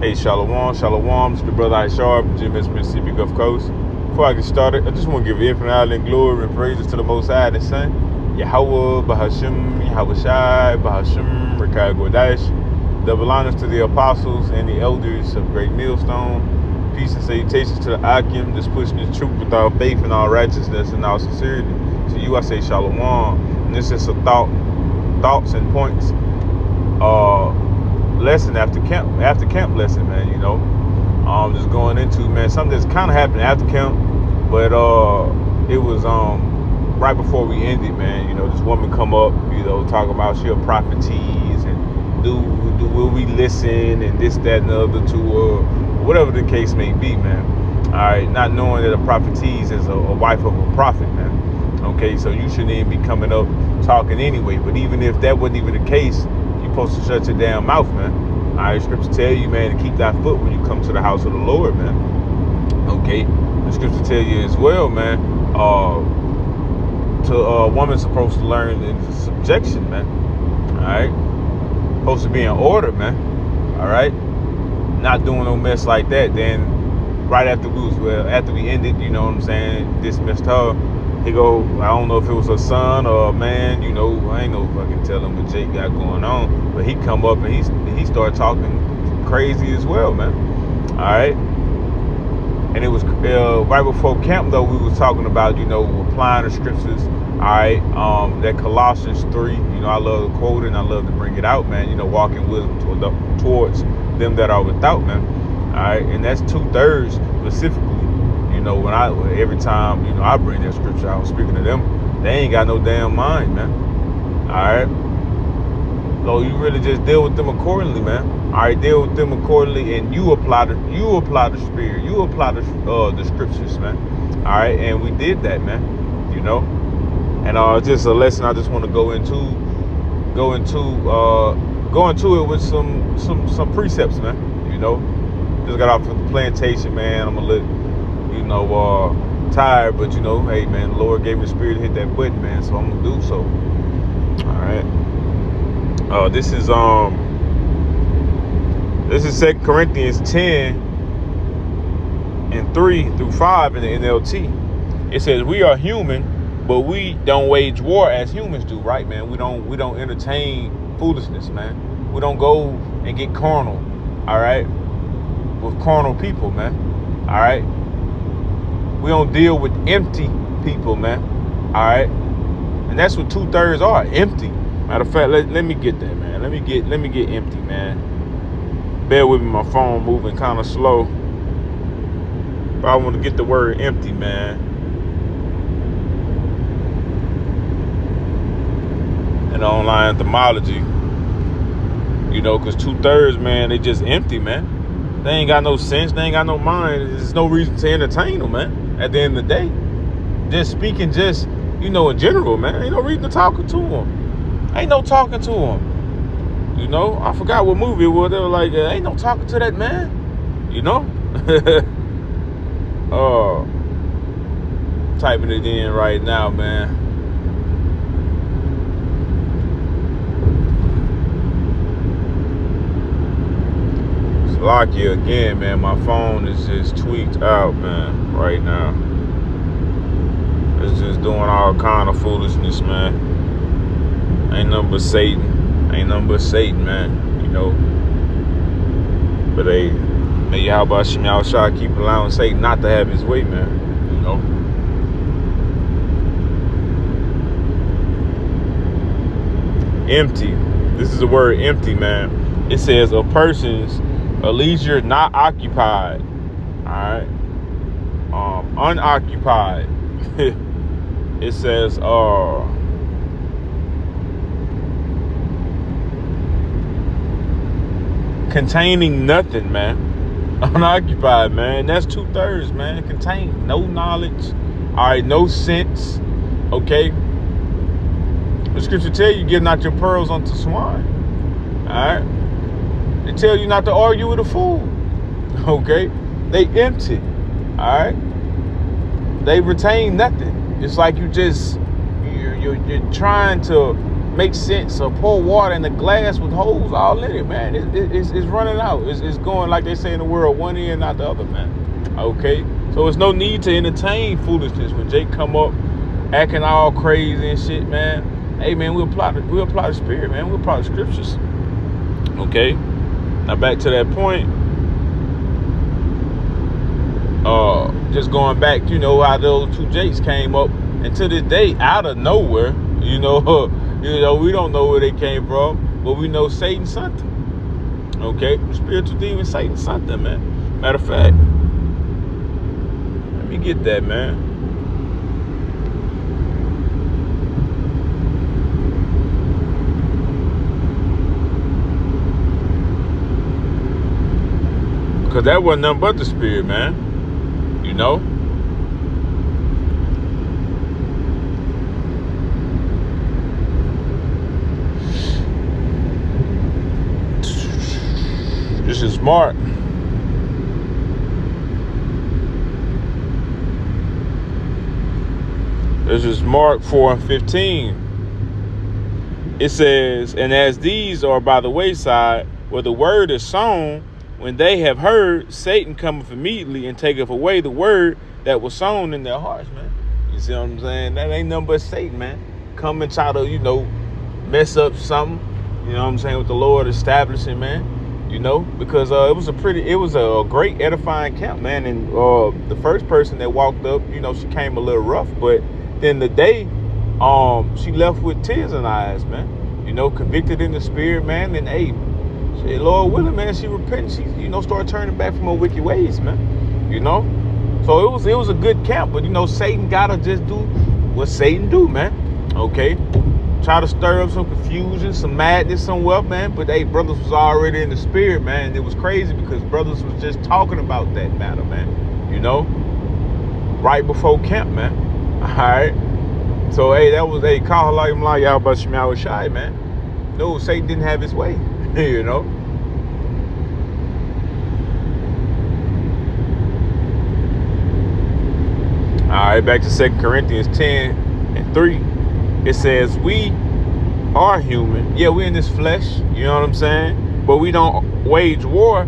Hey, Shalom, Shalom. It's the brother Ishar from GMS Mississippi Gulf Coast. Before I get started, I just want to give infinite honor and glory and praises to the Most High, the Son, Yahweh, Bahashim, Yahweh Shai, Bahashim, Rekai Godash. Double honors to the apostles and the elders of Great Millstone. Peace and salutations to the Akim, just pushing the truth with all faith and all righteousness and all sincerity. To you, I say Shalom. And this is a thoughts and points. Lesson after camp lesson, man. Just going into, man, something that's kind of happened after camp, but it was right before we ended, man. This woman come up, talking about she a prophetess and will we listen and this, that, and the other to whatever the case may be, man. All right, not knowing that a prophetess is a wife of a prophet, man. Okay, so you shouldn't even be coming up talking anyway. But even if that wasn't even the case, supposed to shut your damn mouth, man. All right, scripture tell you, man, to keep that foot when you come to the house of the Lord, man. Okay, the scripture tell you as well, man. A woman's supposed to learn in subjection, man. All right, supposed to be in order, man. All right, not doing no mess like that. Then right after we ended, you know what I'm saying, dismissed her. He go, I don't know if it was a son or a man, I ain't no fucking telling what Jake got going on. But he come up and he started talking crazy as well, man. All right. And it was right before camp, though, we was talking about, applying the scriptures. All right. That Colossians 3, I love to quote it and I love to bring it out, man. Walking wisdom towards them that are without, man. All right. And that's 2/3 specifically. Every time, I bring that scripture out, speaking to them, they ain't got no damn mind, man. All right. So you really just deal with them accordingly, man. All right, deal with them accordingly, and you apply the spirit, you apply the scriptures, man. All right, and we did that, man. And just a lesson I just want to go into it with some precepts, man. Just got off of the plantation, man. I'm a little tired, but hey, man, the Lord gave me the spirit to hit that button, man, so I'm gonna do so. All right. This is 2 Corinthians 10 and 3 through 5 in the NLT. It says, we are human, but we don't wage war as humans do, right, man? We don't entertain foolishness, man. We don't go and get carnal, all right, with carnal people, man. All right. We don't deal with empty people, man. All right, and that's what 2/3 are, empty. Matter of fact, let me get that, man. Let me get empty, man. Bear with me, my phone moving kind of slow. But I want to get the word empty, man. And online etymology, because 2/3, man, they just empty, man. They ain't got no sense. They ain't got no mind. There's no reason to entertain them, man. At the end of the day, just speaking, in general, man. Ain't no reason to talking to them. Ain't no talking to them. I forgot what movie it was. They were like, ain't no talking to that man. Typing it in right now, man. Slocky again, man. My phone is just tweaked out, man, right now. It's just doing all kind of foolishness, man. Ain't nothing but Satan. Ain't nothing but Satan, man. But hey, may Yahweh Shem Shah keep allowing Satan not to have his way, man. Empty. This is the word empty, man. It says a person's a leisure not occupied. All right. Unoccupied. It says containing nothing, man. Unoccupied, man. That's 2/3, man. Contain no knowledge. All right, no sense. Okay. The scripture tell you, give not your pearls unto swine. All right. They tell you not to argue with a fool. Okay? They empty. All right? They retain nothing. It's like you're trying to make sense or pour water in a glass with holes all in it, man. It's running out. It's going, like they say in the world, one ear, not the other, man. Okay? So there's no need to entertain foolishness when Jake come up acting all crazy and shit, man. Hey, man, we apply the spirit, man. We apply the scriptures. Okay? Now back to that point. Just going back, how those two Jakes came up, and to this day, out of nowhere, we don't know where they came from, but we know Satan sent them. Okay, the spiritual demon Satan sent them, man. Matter of fact, let me get that, man. Because that wasn't nothing but the spirit, man. This is Mark. This is Mark 4:15. It says, and as these are by the wayside, where the word is sown, when they have heard, Satan cometh immediately and taketh away the word that was sown in their hearts, man. You see what I'm saying? That ain't nothing but Satan, man. Come and try to, mess up something, with the Lord establishing, man. Because it was a great edifying camp, man. And the first person that walked up, she came a little rough, but then the day, she left with tears in her eyes, man. Convicted in the spirit, man. And hey, Lord willing, man, she repented. She, started turning back from her wicked ways, man. So it was a good camp, but Satan gotta just do what Satan do, man. Okay, try to stir up some confusion, some madness somewhere, man. But hey, brothers was already in the spirit, man. And it was crazy because brothers was just talking about that matter, man. Right before camp, man. All right. So hey, that was call y'all about Shemai Shai, man. No, Satan didn't have his way. All right, back to 2 Corinthians 10:3. It says, we are human. Yeah, we're in this flesh, you know what I'm saying? But we don't wage war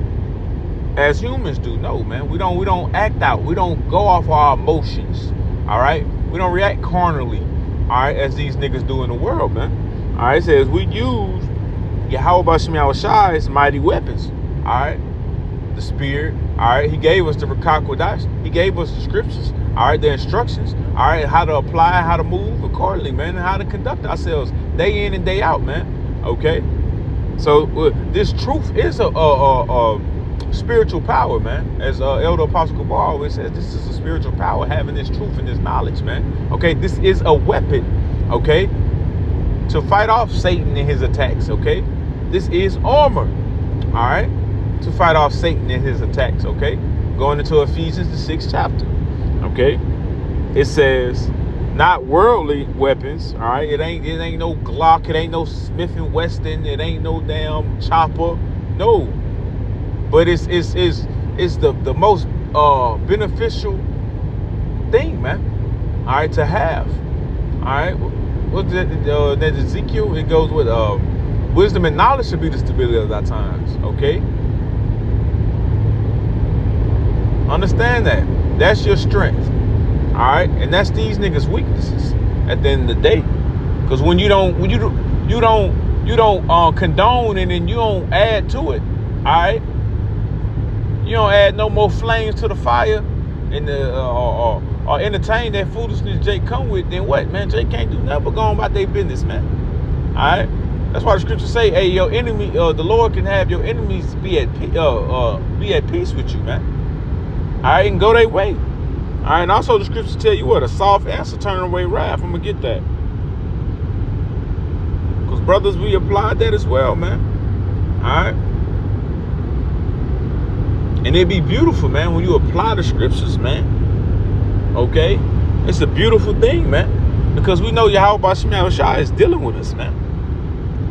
as humans do. No, man. We don't act out. We don't go off our emotions. All right? We don't react carnally, all right, as these niggas do in the world, man. All right, it says we use Yahweh Shemai Shai's mighty weapons. All right, the spirit. All right, he gave us the Rakakwadash. He gave us the scriptures. All right, the instructions. All right, how to apply, how to move accordingly, man, and how to conduct ourselves day in and day out, man. Okay, so this truth is a spiritual power, man. As Elder Apostle Kabar always says, this is a spiritual power, having this truth and this knowledge, man. Okay, this is a weapon. Okay, to fight off Satan and his attacks. Okay, this is armor. All right, to fight off Satan and his attacks. Okay, going into Ephesians the 6th chapter. Okay, it says not worldly weapons. All right, it ain't no Glock, it ain't no Smith and Wesson, it ain't no damn chopper. No, but it's the most beneficial thing, man. All right, to have. All right, what's that? That Ezekiel, it goes with wisdom and knowledge should be the stability of our times. Okay, understand that. That's your strength. All right, and that's these niggas' weaknesses at the end of the day. Because when you don't condone and then you don't add to it. All right, you don't add no more flames to the fire and or entertain that foolishness Jake come with. Then what, man? Jake can't do nothing but go on about their business, man. All right, that's why the scriptures say, hey, your enemy, the Lord can have your enemies be at peace with you, man. All right, and go their way. All right, and also the scriptures tell you what, a soft answer turn away wrath. I'm gonna get that, because brothers, we applied that as well, man. All right, and it'd be beautiful, man, when you apply the scriptures, man. Okay, it's a beautiful thing, man, because we know Yahweh Shemai Shai is dealing with us, man.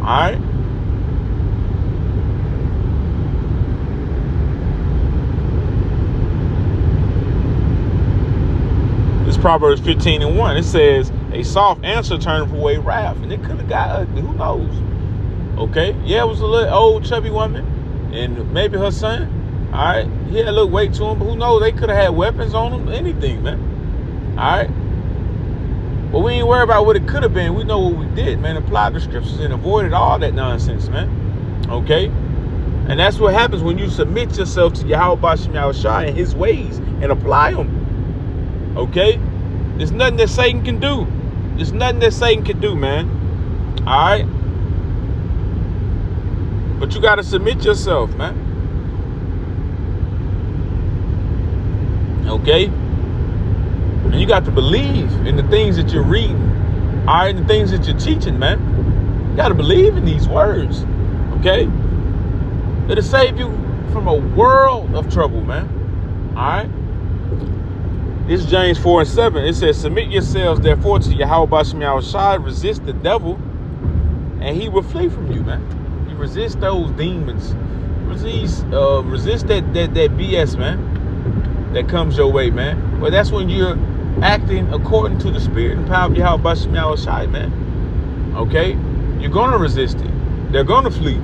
All right. Proverbs 15:1, it says, a A soft answer turned away wrath, and it could have got ugly. Who knows? Okay, yeah, it was a little old chubby woman, and maybe her son. All right, he had a little weight to him, but who knows? They could have had weapons on him, anything, man. All right, but we ain't worried about what it could have been. We know what we did, man. Applied the scriptures and avoided all that nonsense, man. Okay, and that's what happens when you submit yourself to Yahweh Bashim Yahushua and His ways and apply them. Okay, there's nothing that Satan can do. There's nothing that Satan can do, man. All right. But you got to submit yourself, man. Okay? And you got to believe in the things that you're reading. All right? And the things that you're teaching, man. You got to believe in these words. Okay? It'll save you from a world of trouble, man. All right? This is James 4:7. It says, submit yourselves, therefore, to Yahweh Bashim Yahushua. Resist the devil, and he will flee from you, man. Resist those demons. Resist that BS, man, that comes your way, man. Well, that's when you're acting according to the spirit and power of Yahweh Bashim Yahushua, man. Okay? You're going to resist it. They're going to flee.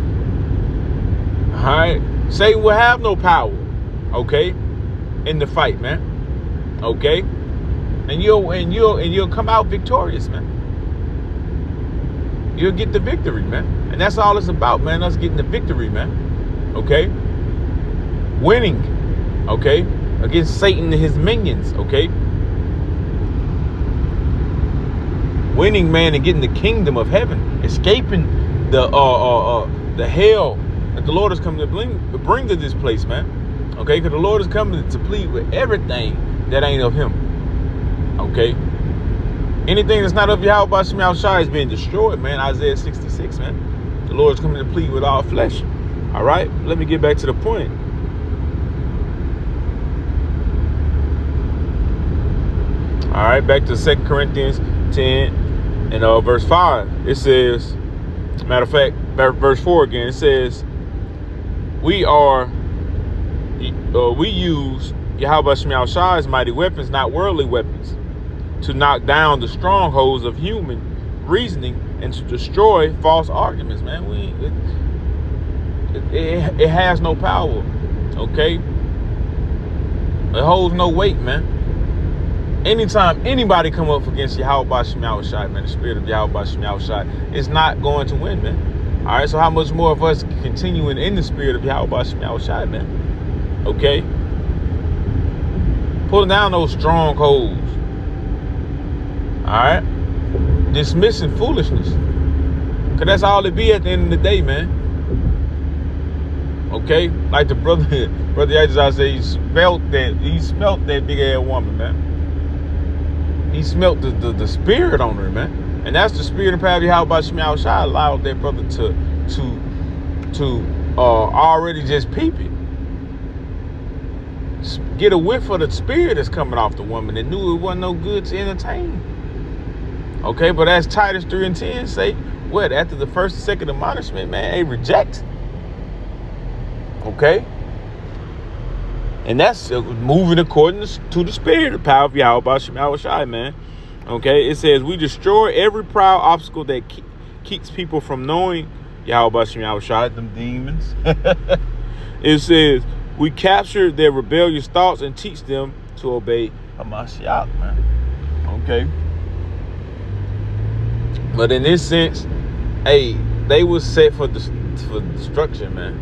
All right? Satan will have no power, okay, in the fight, man. Okay? And you'll come out victorious, man. You'll get the victory, man. And that's all it's about, man. Us getting the victory, man. Okay? Winning. Okay? Against Satan and his minions. Okay? Winning, man, and getting the kingdom of heaven. Escaping the hell that the Lord is coming to bring to this place, man. Okay? Because the Lord is coming to plead with everything that ain't of him. Okay? Anything that's not of Yahweh Bashim Yahushua is being destroyed, man. Isaiah 66, man. The Lord is coming to plead with all flesh. All right? Let me get back to the point. All right, back to 2 Corinthians 10 and verse 5. It says, matter of fact, verse 4 again. It says, we use Yahweh Bashim Yahushua's mighty weapons, not worldly weapons, to knock down the strongholds of human reasoning and to destroy false arguments, man. It has no power, okay? It holds no weight, man. Anytime anybody come up against Yahweh Bashim Yahushua, man, the spirit of Yahweh Bashim Yahushua, is not going to win, man. All right, so how much more of us continuing in the spirit of Yahweh Bashim Yahushua, man? Okay? Pulling down those strongholds. All right, dismissing foolishness, cause that's all it be at the end of the day, man. Okay, like the brother Yajah said, he smelt that big ass woman, man. He smelt the spirit on her, man, and that's the spirit and power of Yahweh Bashim Yahushua allowed that brother to already just peep it, get a whiff of the spirit that's coming off the woman, and knew it wasn't no good to entertain. Okay, but as Titus 3:10 say, what, after the first and second admonishment, man, they reject. Okay? And that's moving according to the spirit, the power of Yahweh Bashim Yahushua, man. Okay, it says, we destroy every proud obstacle that keeps people from knowing Yahweh Bashim Yahushua, them demons. It says, we capture their rebellious thoughts and teach them to obey Hamashiach, man. Okay? But in this sense, hey, they was set for destruction, man.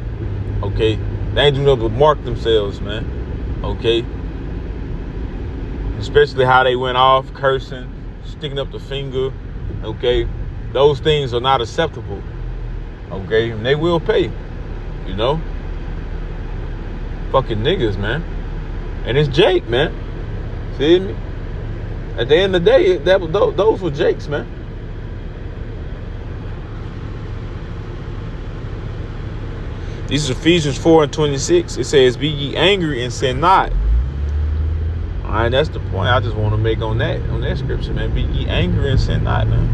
Okay? They ain't do nothing but mark themselves, man. Okay? Especially how they went off, cursing, sticking up the finger. Okay? Those things are not acceptable. Okay? And they will pay. You know? Fucking niggas, man. And it's Jake, man. See me? At the end of the day, those were Jakes, man. This is Ephesians 4:26. It says, be ye angry and sin not. All right, that's the point I just want to make on that scripture, man. Be ye angry and sin not, man.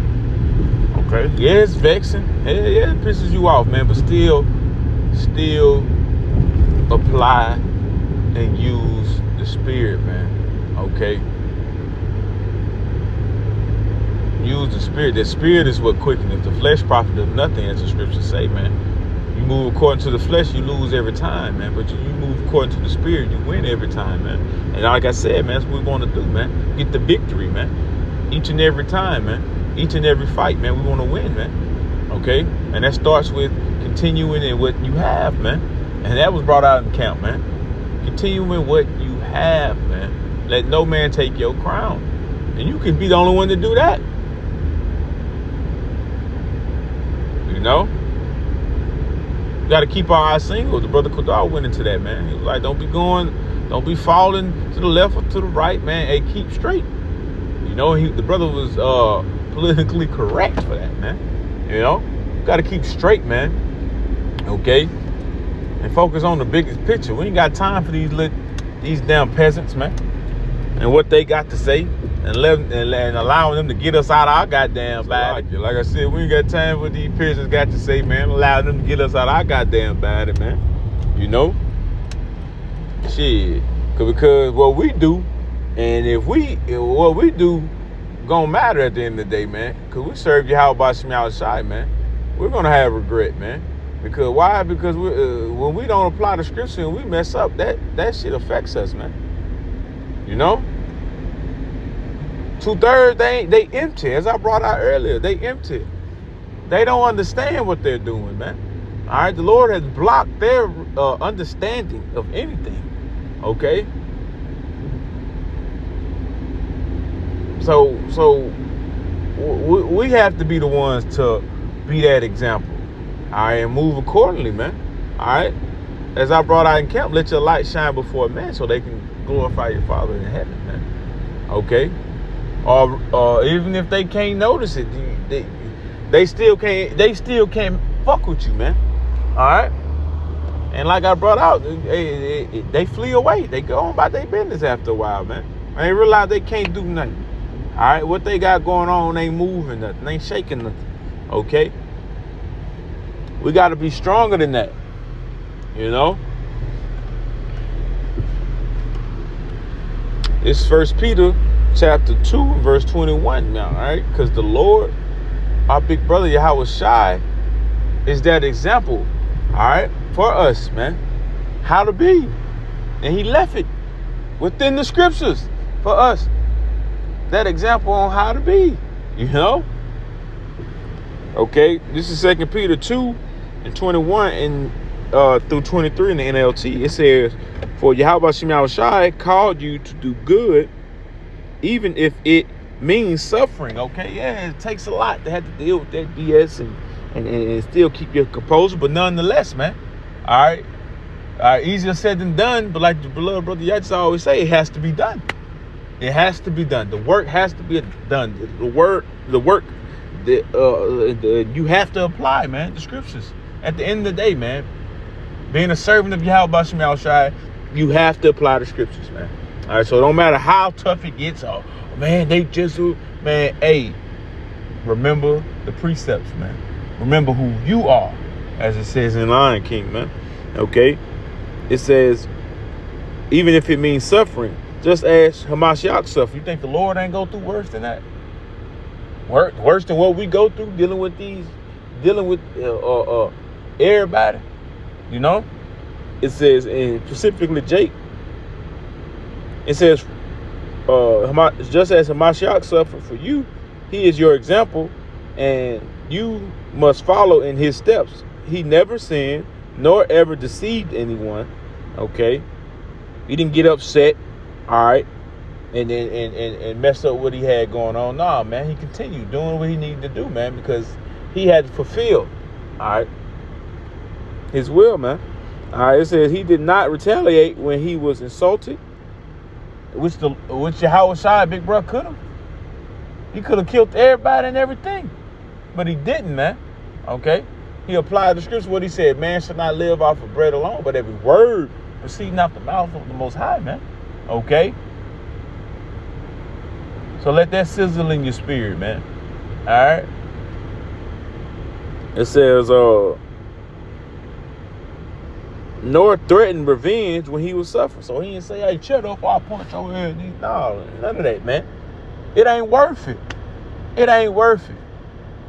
Okay. Yeah, it's vexing. Yeah, it pisses you off, man. But still apply and use the spirit, man. Okay. Use the spirit. The spirit is what quickeneth. The flesh profiteth nothing, as the scriptures say, man. You move according to the flesh, you lose every time, man. But you move according to the spirit, you win every time, man. And like I said, man, that's what we want to do, man. Get the victory, man. Each and every time, man. Each and every fight, man. We want to win, man. Okay? And that starts with continuing in what you have, man. And that was brought out in camp, man. Continuing what you have, man. Let no man take your crown. And you can be the only one to do that. You know? You got to keep our eyes single. The brother Kodar went into that, man. He was like, don't be falling to the left or to the right, man. Hey, keep straight. You know, the brother was politically correct for that, man. You know? Got to keep straight, man. Okay? And focus on the biggest picture. We ain't got time for these damn peasants, man. And what they got to say. And allowing them to get us out of our goddamn body. Like I said, we ain't got time for these peasants got to say, man. Allow them to get us out of our goddamn body, man. You know? Shit. Because what we do, and what we do gonna matter at the end of the day, man. Because we serve Yahweh Shem Yahushai, man. We're gonna have regret, man. Because why? Because when we don't apply the scripture and we mess up, that shit affects us, man. You know? 2/3, they empty. As I brought out earlier, they empty. They don't understand what they're doing, man. All right, the Lord has blocked their understanding of anything. Okay. So we have to be the ones to be that example. All right, and move accordingly, man. All right. As I brought out in camp, let your light shine before men so they can glorify your Father in heaven, man. Okay. Or even if they can't notice it, they still can't fuck with you, man. All right. And like I brought out, they flee away. They go on about their business after a while, man. And they realize they can't do nothing. All right. What they got going on ain't moving nothing. Ain't shaking nothing. Okay. We got to be stronger than that. You know. It's 1 Peter chapter 2, verse 21 now, all right? Because the Lord, our big brother Yahweh Shai, is that example, all right, for us, man, how to be. And he left it within the scriptures for us. That example on how to be, you know? Okay, this is 2 Peter 2 and 21 and through 23 in the NLT. It says, for Yahweh Shem Yahushai called you to do good, even if it means suffering. Okay, yeah, it takes a lot to have to deal with that BS and still keep your composure, but nonetheless, man, all right, easier said than done, but like the beloved brother Yates always say, it has to be done. It has to be done. The work has to be done. The work you have to apply, man, the scriptures. At the end of the day, man, being a servant of Yahweh Shem Yahushai, you have to apply the scriptures, man. All right, so it don't matter how tough it gets. Oh, man, hey, remember the precepts, man. Remember who you are, as it says in Lion King, man. Okay? It says, even if it means suffering, just as Hamashiach suffered. You think the Lord ain't go through worse than that? Worse than what we go through dealing with everybody, you know? It says, and specifically Jake, it says, just as Hamashiach suffered for you, he is your example, and you must follow in his steps. He never sinned, nor ever deceived anyone. Okay? He didn't get upset, all right, and mess up what he had going on. Nah, man, he continued doing what he needed to do, man, because he had to fulfill, all right, his will, man. All right, it says he did not retaliate when he was insulted, which Yahweh Shai, big bro, could have. He could have killed everybody and everything, but he didn't, man. Okay, he applied the scripture. What he said, man should not live off of bread alone, but every word proceeding out the mouth of the Most High, man. Okay, so let that sizzle in your spirit, man. All right. It says, nor threatened revenge when he was suffering. So he didn't say, hey, shut up, I'll punch your head. No, none of that, man. It ain't worth it. It ain't worth it.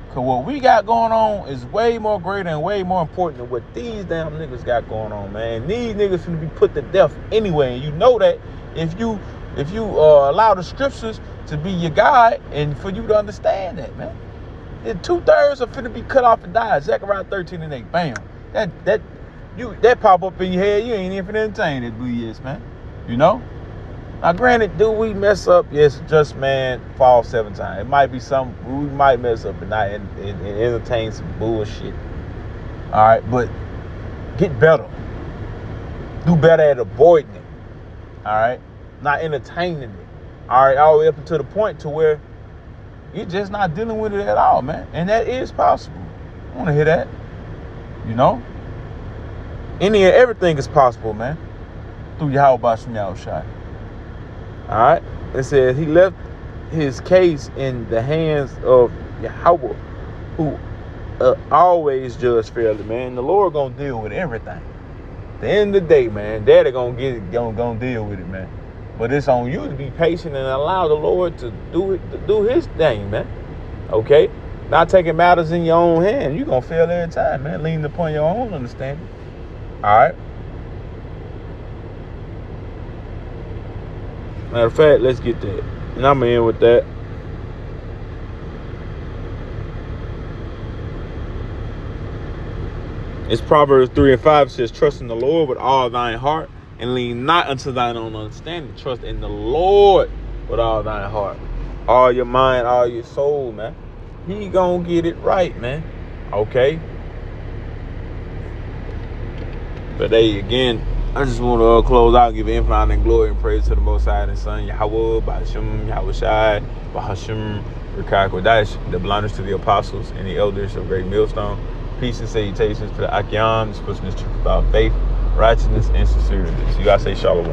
Because what we got going on is way more greater and way more important than what these damn niggas got going on, man. These niggas finna be put to death anyway. And you know that if you allow the scriptures to be your guide and for you to understand that, man. Then 2/3 are finna be cut off and die. Zechariah 13:8. Bam. That pop up in your head, you ain't even finna entertain it, BS, man. You know? Now, granted, do we mess up? Yes, just man fall 7 times. It might be we might mess up and not and entertain some bullshit. All right, but get better. Do better at avoiding it. All right, not entertaining it. All right, all the way up until the point to where you're just not dealing with it at all, man. And that is possible. I want to hear that. You know, any and everything is possible, man. Through Yahweh Shem Yahushai. All right, it says he left his case in the hands of Yahweh, who always judge fairly, man. The Lord gonna deal with everything. At the end of the day, man, Daddy gonna deal with it, man. But it's on you to be patient and allow the Lord to do His thing, man. Okay, not taking matters in your own hand. You gonna fail every time, man. Leaning upon your own understanding. All right. Matter of fact, let's get that. And I'm going to end with that. It's Proverbs 3:5. It says, trust in the Lord with all thine heart and lean not unto thine own understanding. Trust in the Lord with all thine heart. All your mind, all your soul, man. He going to get it right, man. Okay? But hey, again, I just want to close out and give infinite honor and glory and praise to the Most High and His Son, Yahweh, Ba'ashem, Yahushai, Bahashem, Rikah Kodash, the blinders to the apostles and the elders of Great Millstone. Peace and salutations to the Akyam, this person is truth about faith, righteousness, and sincerity. So you gotta say Shalom.